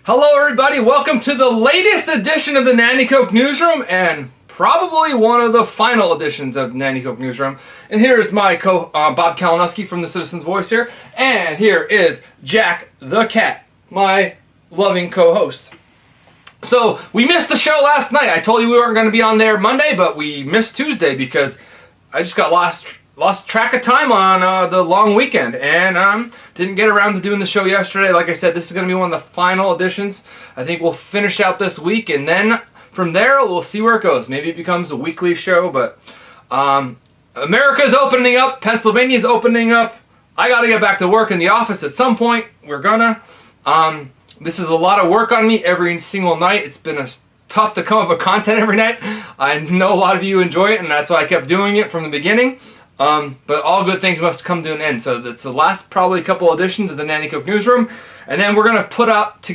Hello everybody, welcome to the latest edition of the Nanticoke Newsroom and probably one of the final editions of the Nanticoke Newsroom. And here is my Bob Kalinowski from the Citizen's Voice here, and here is Jack the Cat, my loving co-host. So, we missed the show last night. I told you we weren't going to be on there Monday, but we missed Tuesday because I just got lost track of time on the long weekend and didn't get around to doing the show yesterday. Like I said, this is going to be one of the final editions. I think we'll finish out this week, and then from there we'll see where it goes. Maybe it becomes a weekly show, but America's opening up. Pennsylvania's opening up. I got to get back to work in the office at some point. We're gonna. This is a lot of work on me every single night. It's been tough to come up with content every night. I know a lot of you enjoy it, and that's why I kept doing it from the beginning. But all good things must come to an end. So that's the last probably couple editions of the Nanticoke Newsroom, and then we're gonna put out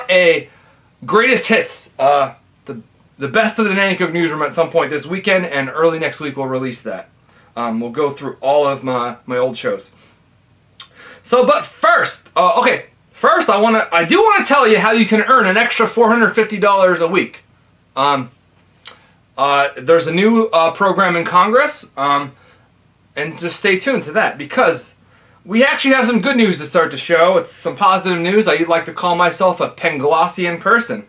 a greatest hits, the best of the Nanticoke Newsroom at some point this weekend, and early next week we'll release that. We'll go through all of my old shows. So, but first, first I do want to tell you how you can earn an extra $450 a week. There's a new program in Congress, and just stay tuned to that because we actually have some good news to start the show. It's some positive news. I like to call myself a Penglossian person,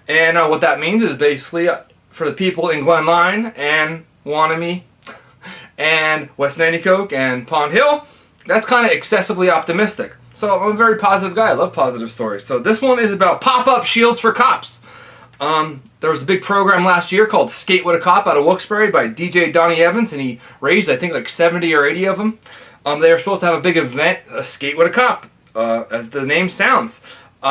and what that means is basically for the people in Glen Line and Wannabe and West Nanticoke and Pond Hill, that's kind of excessively optimistic. So I'm a very positive guy. I love positive stories. So this one is about pop-up shields for cops. There was a big program last year called Skate with a Cop out of Wilkes-Barre by DJ Donnie Evans, and he raised, I think, like 70 or 80 of them. They were supposed to have a big event, a Skate with a Cop, as the name sounds,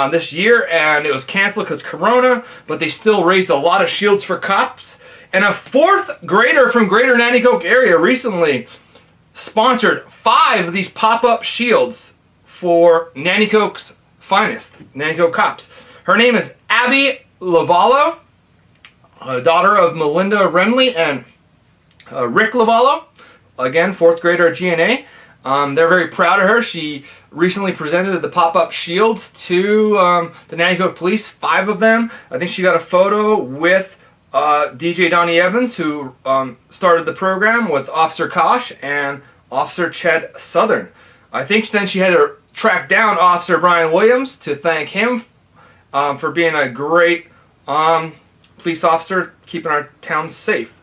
this year, and it was canceled because Corona, but they still raised a lot of shields for cops. And a fourth grader from Greater Nanticoke area recently sponsored 5 of these pop-up shields for Nanticoke's finest, Nanticoke cops. Her name is Abby Lavallo, daughter of Melinda Remley and Rick Lavallo, again, 4th grader at GNA. They're very proud of her. She recently presented the pop-up shields to the Nanticoke police, 5 of them. I think she got a photo with DJ Donnie Evans, who started the program, with Officer Kosh and Officer Ched Southern. I think then she had to track down Officer Brian Williams to thank him for being a great police officer, keeping our town safe.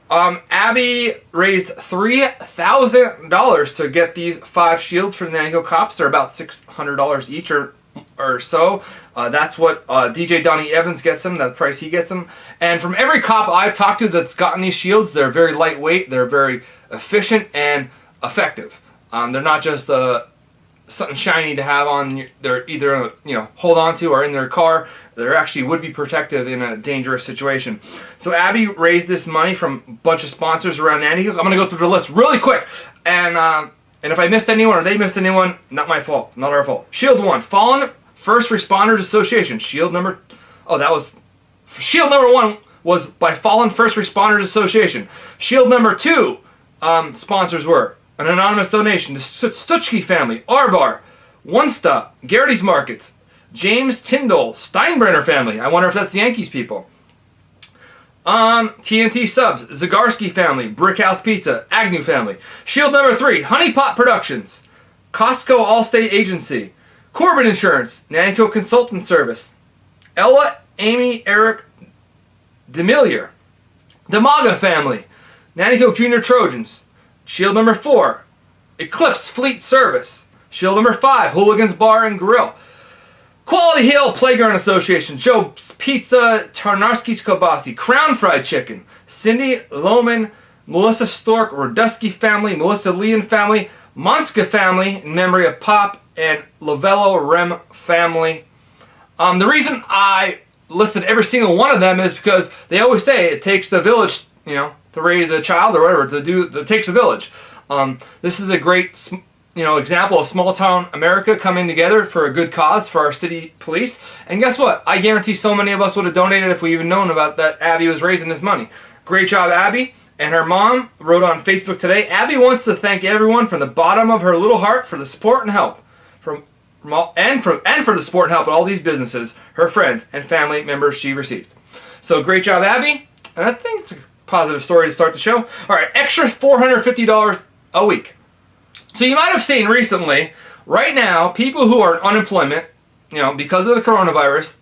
Abby raised $3,000 to get these 5 shields for the Nanticoke cops. They're about $600 each or so. That's what DJ Donnie Evans gets them, the price he gets them. And from every cop I've talked to that's gotten these shields, they're very lightweight, they're very efficient and effective. They're not just something shiny to have on. They're either hold on to or in their car. They actually would be protective in a dangerous situation. So Abby raised this money from a bunch of sponsors around Nanticoke. I'm going to go through the list really quick, and if I missed anyone or they missed anyone, not my fault, not our fault. Shield 1, Fallen First Responders Association. Shield number 1 was by Fallen First Responders Association. Shield number 2 sponsors were an anonymous donation to Stuchke family, Arbar, One Stop, Garrity's Markets, James Tyndall, Steinbrenner family. I wonder if that's the Yankees people. TNT Subs, Zagarsky family, Brickhouse Pizza, Agnew family. Shield number 3, Honeypot Productions, Costco Allstate Agency, Corbin Insurance, Nanticoke Consultant Service, Ella, Amy, Eric Demillier, Demaga family, Nanticoke Junior Trojans. Shield number 4, Eclipse Fleet Service. Shield number 5, Hooligans Bar and Grill. Quality Hill Playground Association, Joe's Pizza, Tarnarski's Kobasi, Crown Fried Chicken, Cindy Lohman, Melissa Stork, Rodusky family, Melissa Lee and family, Monska family, in memory of Pop, and Lovello Rem family. The reason I listed every single one of them is because they always say it takes the village, to raise a child or whatever, it takes a village. This is a great example of small town America coming together for a good cause for our city police. And guess what? I guarantee so many of us would have donated if we even known about that Abby was raising this money. Great job, Abby. And her mom wrote on Facebook today, Abby wants to thank everyone from the bottom of her little heart for the support and help. and for the support and help of all these businesses, her friends, and family members she received. So great job, Abby. And I think it's a positive story to start the show. All right, extra $450 a week. So you might have seen recently, right now, people who are in unemployment, because of the coronavirus,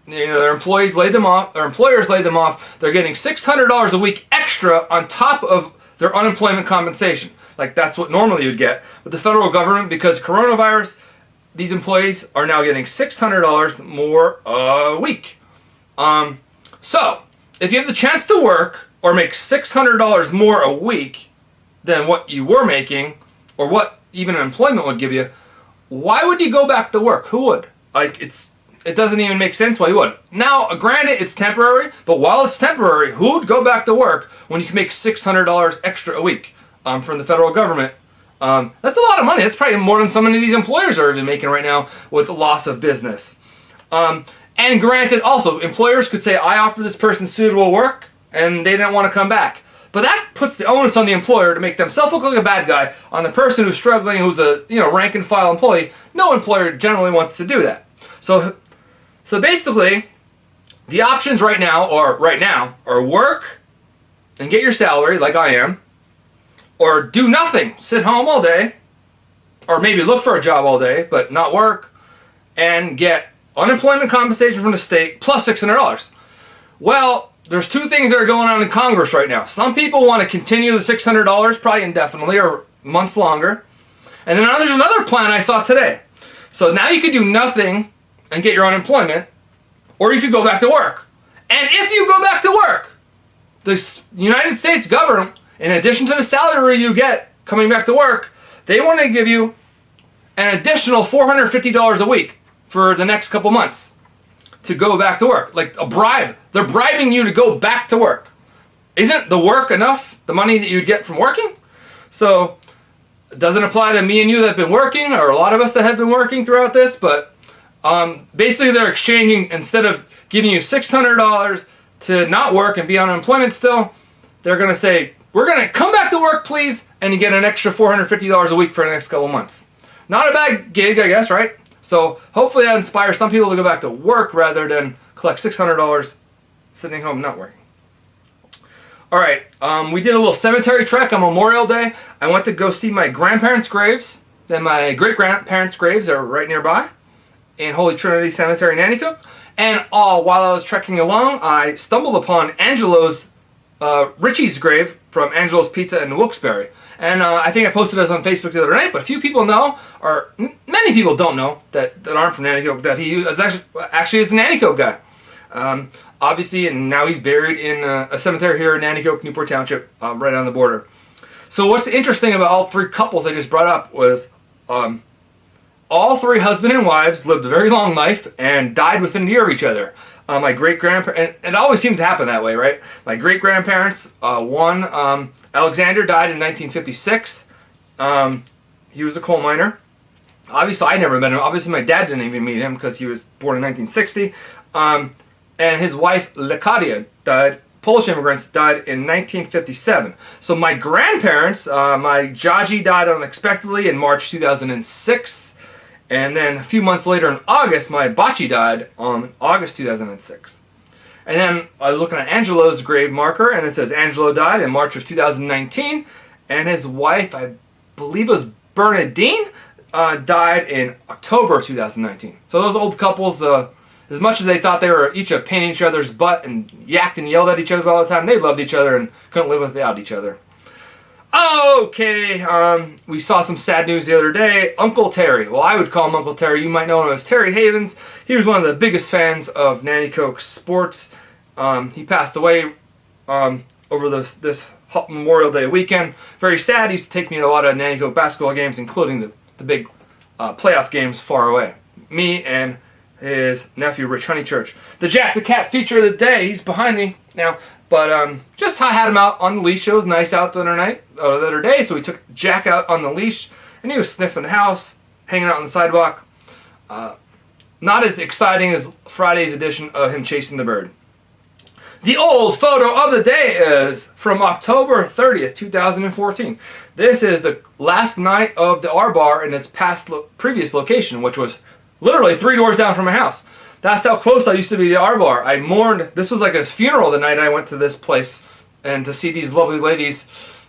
their employees laid them off, their employers laid them off. They're getting $600 a week extra on top of their unemployment compensation. Like that's what normally you'd get. But the federal government, because coronavirus, these employees are now getting $600 more a week. So if you have the chance to work or make $600 more a week than what you were making, or what even employment would give you, why would you go back to work? Who would? It doesn't even make sense why you would. Now, granted, it's temporary, but while it's temporary, who would go back to work when you can make $600 extra a week from the federal government? That's a lot of money. That's probably more than some of these employers are even making right now with loss of business. And granted, also, employers could say, I offer this person suitable work, and they didn't want to come back. But that puts the onus on the employer to make themselves look like a bad guy on the person who's struggling, who's a rank and file employee. No employer generally wants to do that. So basically, the options right now are work and get your salary like I am, or do nothing, sit home all day, or maybe look for a job all day but not work, and get unemployment compensation from the state plus $600. Well, there's two things that are going on in Congress right now. Some people want to continue the $600 probably indefinitely or months longer. And then there's another plan I saw today. So now you could do nothing and get your unemployment, or you could go back to work. And if you go back to work, the United States government, in addition to the salary you get coming back to work, they want to give you an additional $450 a week for the next couple months to go back to work. Like a bribe. They're bribing you to go back to work. Isn't the work enough, the money that you'd get from working? So it doesn't apply to me and you that have been working, or a lot of us that have been working throughout this, but basically they're exchanging, instead of giving you $600 to not work and be on unemployment still, they're going to say, we're going to come back to work, please, and you get an extra $450 a week for the next couple months. Not a bad gig, I guess, right? So hopefully that inspires some people to go back to work rather than collect $600 sitting home not working. All right, we did a little cemetery trek on Memorial Day. I went to go see my grandparents' graves. Then my great-grandparents' graves are right nearby in Holy Trinity Cemetery in Nanticoke. And while I was trekking along, I stumbled upon Angelos Richie's grave from Angelo's Pizza in Wilkes-Barre. And I think I posted this on Facebook the other night, but few people know, or many people don't know, that aren't from Nanticoke, that he is actually is a Nanticoke guy. Obviously, and now he's buried in a cemetery here in Nanticoke, Newport Township, right on the border. So what's interesting about all three couples I just brought up was all three husband and wives lived a very long life and died within a year of each other. My great-grandparents, and it always seems to happen that way, right? My great-grandparents, one, Alexander, died in 1956. He was a coal miner. Obviously, I never met him. Obviously, my dad didn't even meet him because he was born in 1960. And his wife, Lecadia, died. Polish immigrants died in 1957. So my grandparents, my Jaji died unexpectedly in March 2006. And then a few months later in August, my Bachi died on August 2006. And then I was looking at Angelo's grave marker, and it says Angelo died in March of 2019. And his wife, I believe it was Bernadine, died in October 2019. So those old couples, as much as they thought they were each a pain in each other's butt and yacked and yelled at each other all the time, they loved each other and couldn't live without each other. Okay, we saw some sad news the other day. Uncle Terry. Well, I would call him Uncle Terry. You might know him as Terry Havens. He was one of the biggest fans of Nanticoke sports. He passed away over this Memorial Day weekend. Very sad. He used to take me to a lot of Nanticoke basketball games, including the big playoff games far away. Me and his nephew, Rich Honeychurch. The Jack the Cat feature of the day. He's behind me now. But just I had him out on the leash. It was nice out the other day, so we took Jack out on the leash, and he was sniffing the house, hanging out on the sidewalk. Not as exciting as Friday's edition of him chasing the bird. The old photo of the day is from October 30th, 2014. This is the last night of the R Bar in its previous location, which was literally 3 doors down from my house. That's how close I used to be to the R Bar. I mourned. This was like a funeral the night I went to this place, and to see these lovely ladies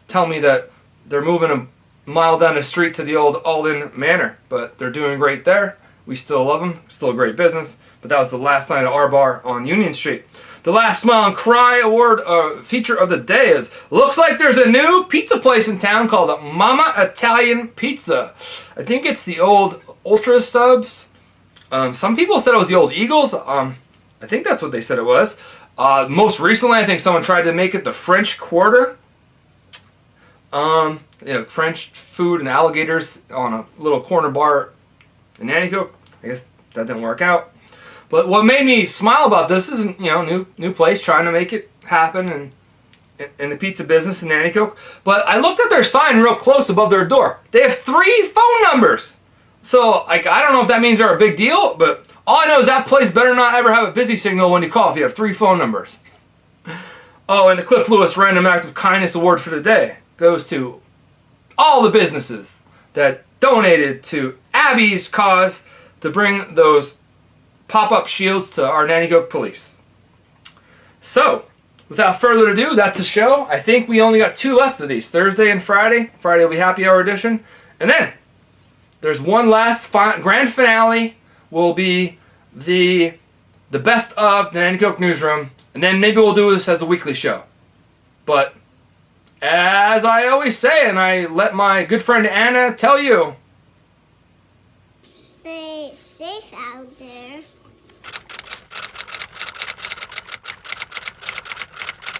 tell me that they're moving a mile down the street to the old Alden Manor. But they're doing great there. We still love them. Still a great business. But that was the last night at R Bar on Union Street. The Last Smile and Cry Award feature of the day is, looks like there's a new pizza place in town called Mama Italian Pizza. I think it's the old Ultra Subs. Some people said it was the old Eagles. I think that's what they said it was. Most recently, I think someone tried to make it the French Quarter. French food and alligators on a little corner bar in Nanticoke. I guess that didn't work out. But what made me smile about this is, new place trying to make it happen in the pizza business in Nanticoke. But I looked at their sign real close above their door. They have 3 phone numbers. So, I don't know if that means they're a big deal, but all I know is that place better not ever have a busy signal when you call if you have 3 phone numbers. Oh, and the Cliff Lewis Random Act of Kindness Award for the day goes to all the businesses that donated to Abby's cause to bring those pop-up shields to our Nanticoke police. So, without further ado, that's the show. I think we only got 2 left of these, Thursday and Friday. Friday will be happy hour edition. And then, there's one last grand finale, will be the best of the Nanticoke Newsroom. And then maybe we'll do this as a weekly show. But, as I always say, and I let my good friend Anna tell you, stay safe out there.